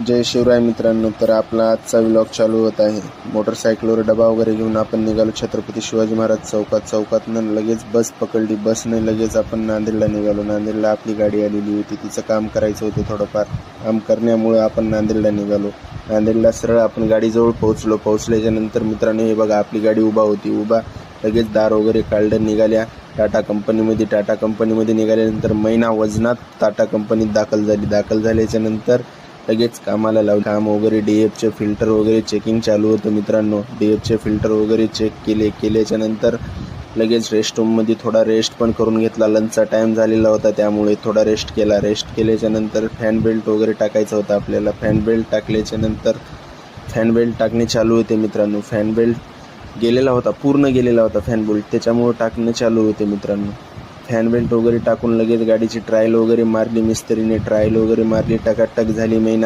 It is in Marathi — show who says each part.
Speaker 1: जय शिवराय मित्रांनो. तर आपला आजचा व्लॉग चालू होत आहे. मोटरसायकलवर डबा वगैरे घेऊन आपण निघालो छत्रपती शिवाजी महाराज चौकातनं लगेच बस पकडली. बसने लगेच आपण नांदेडला निघालो. नांदेडला आपली गाडी आलेली होती, तिचं काम करायचं होतं थोडंफार. काम करण्यामुळे आपण नांदेडला निघालो. नांदेडला सरळ आपण गाडीजवळ पोहोचल्याच्या नंतर मित्रांनो हे बघा, आपली गाडी उभा लगेच दार वगैरे काढलं, निघाल्या टाटा कंपनीमध्ये निघाल्यानंतर महिना वजनात टाटा कंपनीत दाखल झाल्याच्या नंतर लगेच कामाला लावलं. काम वगैरे DFचे फिल्टर वगैरे चेकिंग चालू होतं मित्रांनो. DFचे फिल्टर वगैरे चेक केल्याच्या नंतर लगेच रेस्टरूममध्ये थोडा रेस्ट पण करून घेतला. लंचचा टाईम झालेला होता त्यामुळे थोडा रेस्ट केल्याच्या नंतर फॅन बेल्ट वगैरे टाकायचा होता आपल्याला. फॅन बेल्ट टाकल्याच्या नंतर फॅन बेल्ट टाकणे चालू होते मित्रांनो. फॅन बेल्ट पूर्ण गेलेला होता फॅन बेल्ट, त्याच्यामुळे टाकणे चालू होते मित्रांनो. फॅन बेल्ट वगैरे टाकून लगेच गाडीची ट्रायल वगैरे मारली मिस्त्रीने. ट्रायल वगैरे मारली, टकाटक झाली. महिना